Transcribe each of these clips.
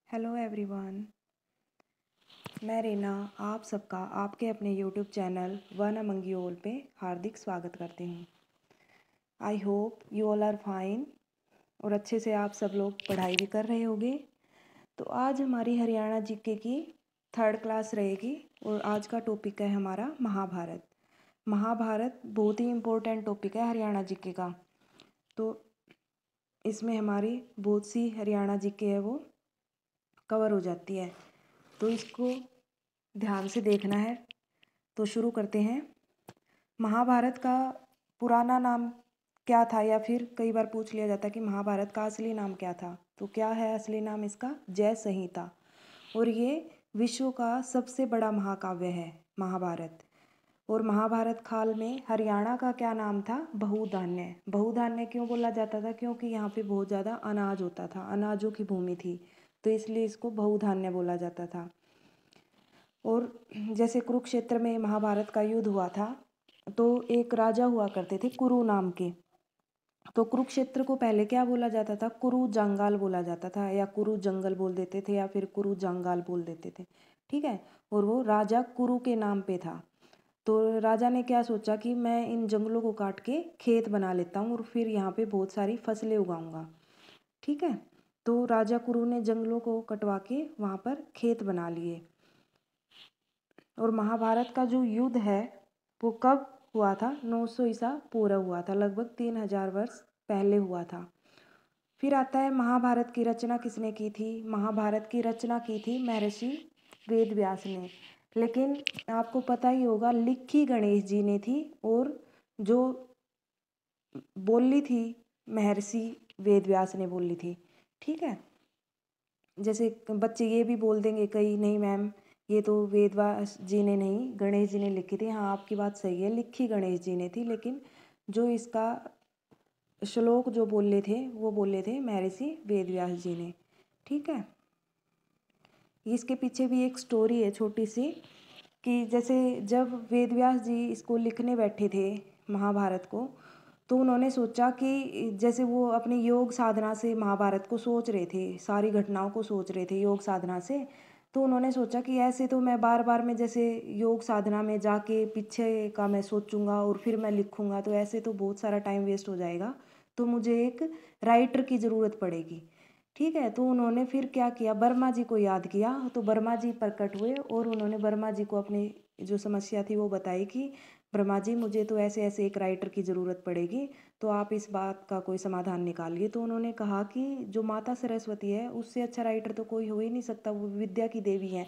Hello everyone. मैं रीना आप सबका आपके अपने YouTube channel one among you all पे हार्दिक स्वागत करती हूँ। I hope you all are fine और अच्छे से आप सब लोग पढ़ाई भी कर रहे होंगे। तो आज हमारी हरियाणा जीके की थर्ड क्लास रहेगी और आज का टॉपिक है हमारा महाभारत। महाभारत बहुत ही इम्पोर्टेंट टॉपिक है हरियाणा जीके का। तो इसमें हमारी बहुत सी हरियाणा जीके है वो कवर हो जाती है, तो इसको ध्यान से देखना है। तो शुरू करते हैं। महाभारत का पुराना नाम क्या था, या फिर कई बार पूछ लिया जाता है कि महाभारत का असली नाम क्या था। तो क्या है असली नाम इसका? जय संहिता। और ये विश्व का सबसे बड़ा महाकाव्य है महाभारत। और महाभारत काल में हरियाणा का क्या नाम था? बहुधान्य। बहुधान्य क्यों बोला जाता था? क्योंकि यहाँ पे बहुत ज़्यादा अनाज होता था, अनाजों की भूमि थी, तो इसलिए इसको बहुधान्य बोला जाता था। और जैसे कुरुक्षेत्र में महाभारत का युद्ध हुआ था, तो एक राजा हुआ करते थे कुरु नाम के। तो कुरुक्षेत्र को पहले क्या बोला जाता था? कुरु जंगाल बोला जाता था, या कुरु जंगल बोल देते थे, या फिर कुरु जंगाल बोल देते थे। ठीक है। और वो राजा कुरु के नाम पे था। तो राजा ने क्या सोचा कि मैं इन जंगलों को काट के खेत बना लेता हूँ और फिर यहाँ पे बहुत सारी फसलें उगाऊंगा। ठीक है। तो राजा कुरु ने जंगलों को कटवा के वहाँ पर खेत बना लिए। और महाभारत का जो युद्ध है वो कब हुआ था? 900 ईसा पूर्व हुआ था, लगभग 3000 वर्ष पहले हुआ था। फिर आता है महाभारत की रचना किसने की थी? महाभारत की रचना की थी महर्षि वेद व्यास ने। लेकिन आपको पता ही होगा लिखी गणेश जी ने थी, और जो बोली थी महर्षि वेद व्यास ने बोली थी। ठीक है। जैसे बच्चे ये भी बोल देंगे कई, नहीं मैम ये तो वेद व्यास जी ने नहीं गणेश जी ने लिखी थी। हाँ, आपकी बात सही है, लिखी गणेश जी ने थी, लेकिन जो इसका श्लोक जो बोले थे वो बोले थे महर्षि वेद व्यास जी ने। ठीक है। इसके पीछे भी एक स्टोरी है छोटी सी, कि जैसे जब वेद व्यास जी इसको लिखने बैठे थे महाभारत को, तो उन्होंने सोचा कि जैसे वो अपने योग साधना से महाभारत को सोच रहे थे, सारी घटनाओं को सोच रहे थे योग साधना से। तो उन्होंने सोचा कि ऐसे तो मैं बार बार में जैसे योग साधना में जाके पीछे का मैं सोचूंगा और फिर मैं लिखूंगा, तो ऐसे तो बहुत सारा टाइम वेस्ट हो जाएगा। तो मुझे एक राइटर की ज़रूरत पड़ेगी। ठीक है। तो उन्होंने फिर क्या किया, वर्मा जी को याद किया। तो वर्मा जी प्रकट हुए और उन्होंने वर्मा जी को अपनी जो समस्या थी वो बताई कि ब्रह्मा जी मुझे तो ऐसे ऐसे एक राइटर की ज़रूरत पड़ेगी, तो आप इस बात का कोई समाधान निकालिए। तो उन्होंने कहा कि जो माता सरस्वती है उससे अच्छा राइटर तो कोई हो ही नहीं सकता, वो विद्या की देवी है।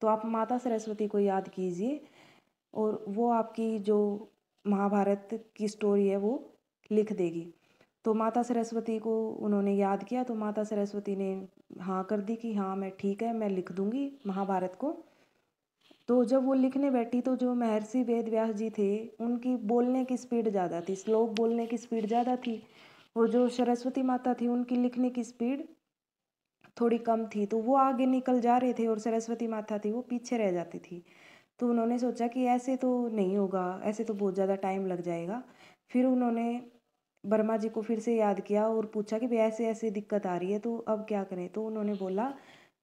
तो आप माता सरस्वती को याद कीजिए और वो आपकी जो महाभारत की स्टोरी है वो लिख देगी। तो माता सरस्वती को उन्होंने याद किया, तो माता सरस्वती ने हाँ कर दी कि हाँ मैं ठीक है, मैं लिख दूंगी महाभारत को। तो जब वो लिखने बैठी, तो जो महर्षि वेद व्यास जी थे उनकी बोलने की स्पीड ज़्यादा थी, श्लोक बोलने की स्पीड ज़्यादा थी, और जो सरस्वती माता थी उनकी लिखने की स्पीड थोड़ी कम थी। तो वो आगे निकल जा रहे थे और सरस्वती माता थी वो पीछे रह जाती थी। तो उन्होंने सोचा कि ऐसे तो नहीं होगा, ऐसे तो बहुत ज़्यादा टाइम लग जाएगा। फिर उन्होंने वर्मा जी को फिर से याद किया और पूछा कि भाई ऐसे ऐसे दिक्कत आ रही है, तो अब क्या करें? तो उन्होंने बोला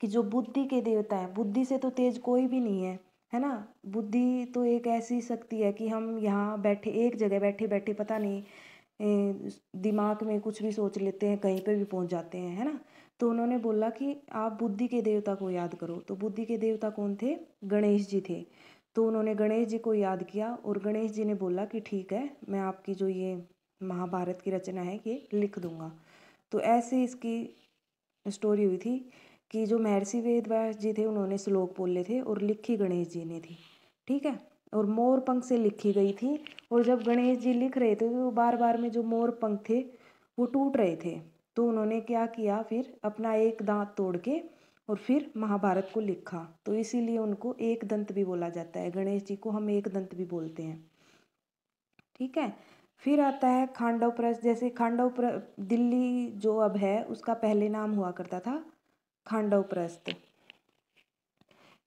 कि जो बुद्धि के देवता हैं, बुद्धि से तो तेज कोई भी नहीं है ना। बुद्धि तो एक ऐसी शक्ति है कि हम यहाँ बैठे एक जगह बैठे बैठे पता नहीं दिमाग में कुछ भी सोच लेते हैं, कहीं पे भी पहुँच जाते हैं, है ना। तो उन्होंने बोला कि आप बुद्धि के देवता को याद करो। तो बुद्धि के देवता कौन थे? गणेश जी थे। तो उन्होंने गणेश जी को याद किया और गणेश जी ने बोला कि ठीक है, मैं आपकी जो ये महाभारत की रचना है ये लिख दूंगा। तो ऐसे इसकी स्टोरी हुई थी कि जो महर्षि वेद व्यास जी थे उन्होंने श्लोक बोले थे और लिखी गणेश जी ने थी। ठीक है। और मोर पंख से लिखी गई थी। और जब गणेश जी लिख रहे थे तो बार बार में जो मोर पंख थे वो टूट रहे थे। तो उन्होंने क्या किया, फिर अपना एक दांत तोड़ के और फिर महाभारत को लिखा। तो इसीलिए उनको एक दंत भी बोला जाता है, गणेश जी को हम एक दंत भी बोलते हैं। ठीक है। फिर आता है खांडव प्रस्थ। जैसे दिल्ली जो अब है उसका पहले नाम हुआ करता था खांडव प्रस्थ।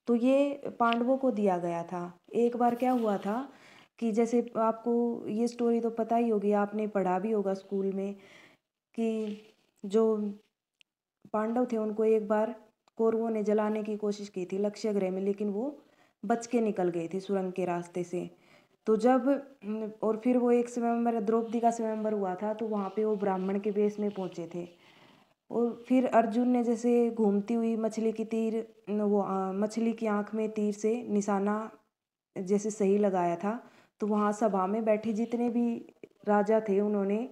तो ये पांडवों को दिया गया था। एक बार क्या हुआ था कि जैसे आपको ये स्टोरी तो पता ही होगी, आपने पढ़ा भी होगा स्कूल में, कि जो पांडव थे उनको एक बार कौरवों ने जलाने की कोशिश की थी लक्ष्य गृह में, लेकिन वो बच के निकल गए थे सुरंग के रास्ते से। तो जब और फिर वो एक स्वयंवर, द्रौपदी का स्वयंवर हुआ था, तो वहाँ पे वो ब्राह्मण के वेश में पहुँचे थे। और फिर अर्जुन ने जैसे घूमती हुई मछली की तीर, वो मछली की आँख में तीर से निशाना जैसे सही लगाया था, तो वहाँ सभा में बैठे जितने भी राजा थे उन्होंने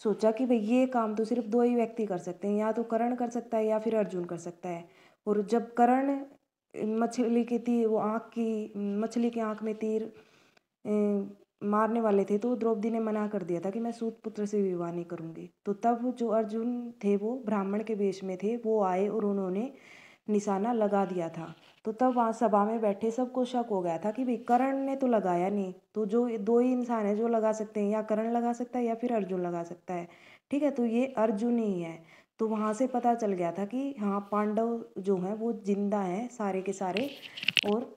सोचा कि भाई ये काम तो सिर्फ दो ही व्यक्ति कर सकते हैं, या तो कर्ण कर सकता है या फिर अर्जुन कर सकता है। और जब कर्ण मछली की तीर, वो आँख की मछली की आँख में तीर मारने वाले थे, तो द्रौपदी ने मना कर दिया था कि मैं सूत पुत्र से विवाह नहीं करूँगी। तो तब जो अर्जुन थे वो ब्राह्मण के वेश में थे, वो आए और उन्होंने निशाना लगा दिया था। तो तब वहाँ सभा में बैठे सबको शक हो गया था कि भाई कर्ण ने तो लगाया नहीं, तो जो दो ही इंसान है जो लगा सकते हैं, या कर्ण लगा सकता है या फिर अर्जुन लगा सकता है। ठीक है, तो ये अर्जुन ही है। तो वहाँ से पता चल गया था कि हाँ, पांडव जो हैं वो जिंदा हैं सारे के सारे। और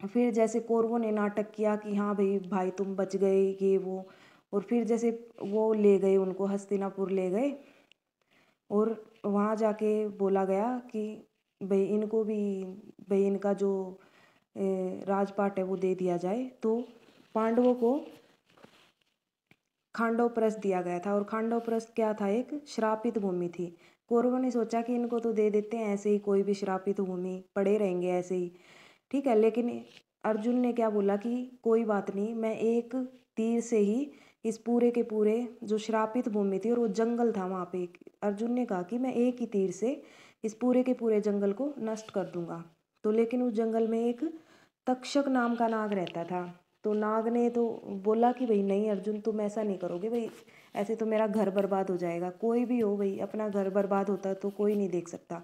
फिर जैसे कौरवों ने नाटक किया कि हाँ भाई भाई तुम बच गए, ये वो। और फिर जैसे वो ले गए, उनको हस्तिनापुर ले गए, और वहाँ जाके बोला गया कि भाई इनको भी, भाई इनका जो राजपाट है वो दे दिया जाए। तो पांडवों को खांडवप्रस्थ दिया गया था, और खांडवप्रस्थ क्या था, एक श्रापित भूमि थी। कौरवों ने सोचा कि इनको तो दे देते हैं ऐसे ही, कोई भी श्रापित भूमि पड़े रहेंगे ऐसे ही, ठीक है। लेकिन अर्जुन ने क्या बोला कि कोई बात नहीं, मैं एक तीर से ही इस पूरे के पूरे जो श्रापित भूमि थी, और वो जंगल था वहाँ पे, अर्जुन ने कहा कि मैं एक ही तीर से इस पूरे के पूरे जंगल को नष्ट कर दूंगा। तो लेकिन उस जंगल में एक तक्षक नाम का नाग रहता था। तो नाग ने तो बोला कि भाई नहीं अर्जुन, तुम ऐसा नहीं करोगे भाई, ऐसे तो मेरा घर बर्बाद हो जाएगा। कोई भी हो भाई, अपना घर बर्बाद होता तो कोई नहीं देख सकता।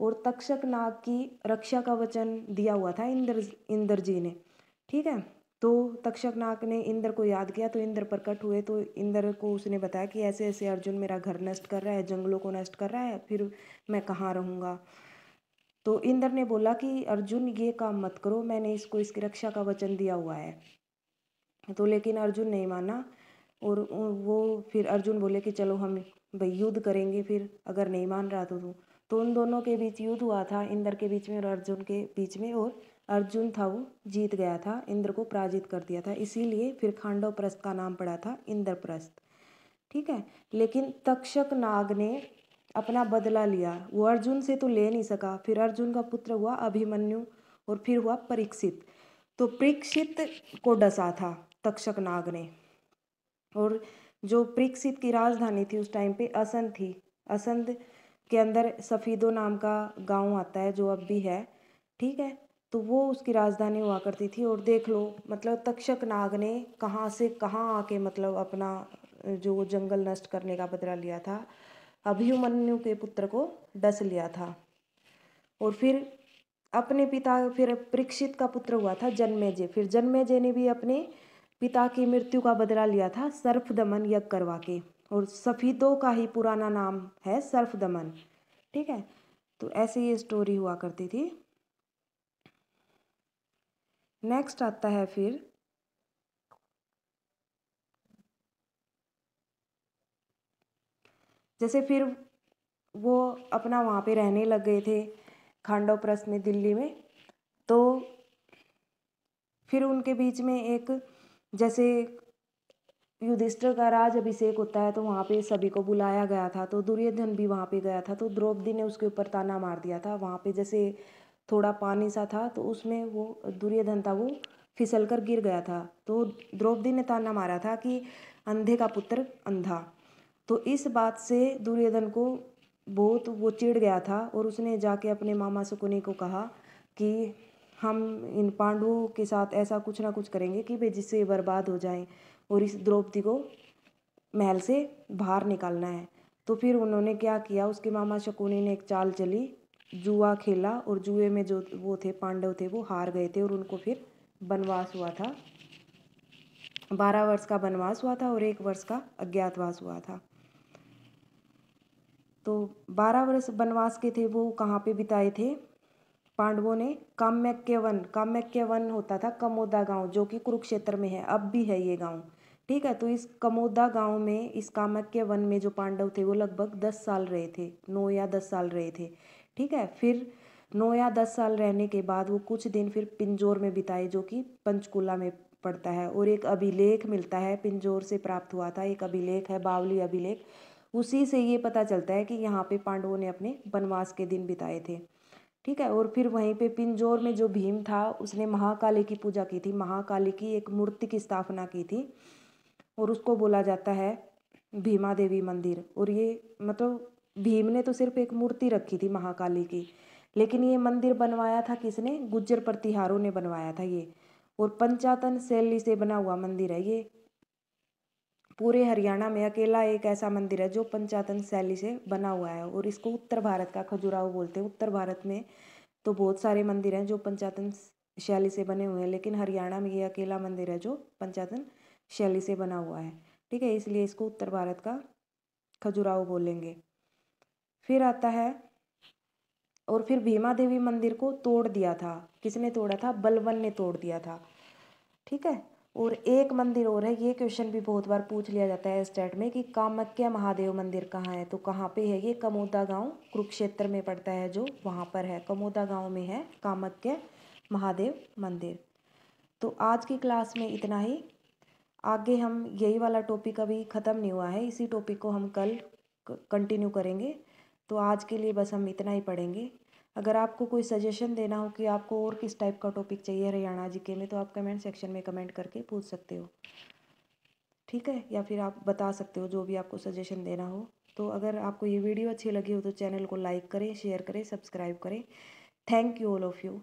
और तक्षक नाग की रक्षा का वचन दिया हुआ था इंद्र जी ने, ठीक है। तो तक्षक नाग ने इंद्र को याद किया, तो इंद्र प्रकट हुए, तो इंद्र को उसने बताया कि ऐसे ऐसे अर्जुन मेरा घर नष्ट कर रहा है, जंगलों को नष्ट कर रहा है, फिर मैं कहाँ रहूँगा। तो इंद्र ने बोला कि अर्जुन ये काम मत करो, मैंने इसको इसकी रक्षा का वचन दिया हुआ है। तो लेकिन अर्जुन नहीं माना, और वो फिर अर्जुन बोले कि चलो हम भाई युद्ध करेंगे, फिर अगर नहीं मान रहा तो उन दोनों के बीच युद्ध हुआ था, इंद्र के बीच में और अर्जुन के बीच में। और अर्जुन था वो जीत गया था, इंद्र को पराजित कर दिया था, इसीलिए फिर खांडव प्रस्थ का नाम पड़ा था इंद्रप्रस्थ, ठीक है। लेकिन तक्षक नाग ने अपना बदला लिया, वो अर्जुन से तो ले नहीं सका। फिर अर्जुन का पुत्र हुआ अभिमन्यु, और फिर हुआ परीक्षित। तो परीक्षित को डसा था तक्षक नाग ने। और जो परीक्षित की राजधानी थी उस टाइम पे असंध थी। असंध के अंदर सफीदो नाम का गांव आता है, जो अब भी है, ठीक है। तो वो उसकी राजधानी हुआ करती थी। और देख लो मतलब तक्षक नाग ने कहाँ से कहाँ आके मतलब अपना जो वो जंगल नष्ट करने का बदला लिया था, अभिमन्यु के पुत्र को डस लिया था। और फिर अपने पिता, फिर परीक्षित का पुत्र हुआ था जन्मेजय। फिर जन्मेजय ने भी अपने पिता की मृत्यु का बदला लिया था सर्पदमन यज्ञ करवा के। और सफीदों का ही पुराना नाम है सर्पदमन, ठीक है। तो ऐसे ये स्टोरी हुआ करती थी। नेक्स्ट आता है फिर जैसे फिर वो अपना वहाँ पे रहने लग गए थे खांडवप्रस्थ में, दिल्ली में। तो फिर उनके बीच में एक जैसे युधिष्ठिर का राज अभिषेक होता है, तो वहाँ पे सभी को बुलाया गया था। तो दुर्योधन भी वहाँ पे गया था, तो द्रौपदी ने उसके ऊपर ताना मार दिया था। वहाँ पे जैसे थोड़ा पानी सा था, तो उसमें वो दुर्योधन था वो फिसल कर गिर गया था। तो द्रौपदी ने ताना मारा था कि अंधे का पुत्र अंधा। तो इस बात से दुर्योधन को बहुत वो चिढ़ गया था, और उसने जाके अपने मामा शकुनी को कहा कि हम इन पांडवों के साथ ऐसा कुछ ना कुछ करेंगे कि वे जिससे बर्बाद हो जाएं, और इस द्रौपदी को महल से बाहर निकालना है। तो फिर उन्होंने क्या किया, उसके मामा शकुनी ने एक चाल चली, जुआ खेला, और जुए में जो वो थे पांडव थे वो हार गए थे, और उनको फिर वनवास हुआ था। 12 वर्ष का वनवास हुआ था और 1 वर्ष का अज्ञातवास हुआ था। तो 12 वर्ष वनवास के थे वो कहाँ पे बिताए थे पांडवों ने? काम्यक्य वन होता था कमोदा गांव, जो कि कुरुक्षेत्र में है, अब भी है ये गांव, ठीक है। तो इस कमोदा गांव में, इस कामाख्या वन में जो पांडव थे वो लगभग 10 साल रहे थे, 9 या 10 साल रहे थे। ठीक है। फिर 9 या 10 साल रहने के बाद वो कुछ दिन फिर पिंजौर में बिताए, जो कि पंचकुला में पड़ता है। और एक अभिलेख मिलता है, पिंजौर से प्राप्त हुआ था एक अभिलेख है, बावली अभिलेख। उसी से ये पता चलता है कि यहाँ पे पांडवों ने अपने वनवास के दिन बिताए थे। ठीक है। और फिर वहीं पे पिंजौर में जो भीम था उसने महाकाली की पूजा की थी, महाकाली की एक मूर्ति की स्थापना की थी, और उसको बोला जाता है भीमा देवी मंदिर। और ये मतलब भीम ने तो सिर्फ एक मूर्ति रखी थी महाकाली की, लेकिन ये मंदिर बनवाया था किसने? गुज्जर प्रतिहारों ने बनवाया था ये। और पंचातन शैली से बना हुआ मंदिर है ये। पूरे हरियाणा में अकेला एक ऐसा मंदिर है जो पंचातन शैली से बना हुआ है, और इसको उत्तर भारत का खजुराहो बोलते हैं। उत्तर भारत में तो बहुत सारे मंदिर हैं जो पंचातन शैली से बने हुए हैं, लेकिन हरियाणा में ये अकेला मंदिर है जो पंचातन शैली से बना हुआ है। ठीक है। इसलिए इसको उत्तर भारत का खजुराहो बोलेंगे। फिर आता है, और फिर भीमा देवी मंदिर को तोड़ दिया था। किसने तोड़ा था? बलवन ने तोड़ दिया था। ठीक है। और एक मंदिर और है, ये क्वेश्चन भी बहुत बार पूछ लिया जाता है स्टेट में, कि कामाख्या महादेव मंदिर कहाँ है? तो कहाँ पे है ये? कमोदा गांव कुरुक्षेत्र में पड़ता है, जो वहाँ पर है, कमोदा गांव में है कामाख्या महादेव मंदिर। तो आज की क्लास में इतना ही। आगे हम यही वाला टॉपिक अभी ख़त्म नहीं हुआ है, इसी टॉपिक को हम कल कंटिन्यू करेंगे। तो आज के लिए बस हम इतना ही पढ़ेंगे। अगर आपको कोई सजेशन देना हो कि आपको और किस टाइप का टॉपिक चाहिए हरियाणा जीके में, तो आप कमेंट सेक्शन में कमेंट करके पूछ सकते हो। ठीक है। या फिर आप बता सकते हो जो भी आपको सजेशन देना हो। तो अगर आपको ये वीडियो अच्छी लगी हो तो चैनल को लाइक करें, शेयर करें, सब्सक्राइब करें। Thank you all of you.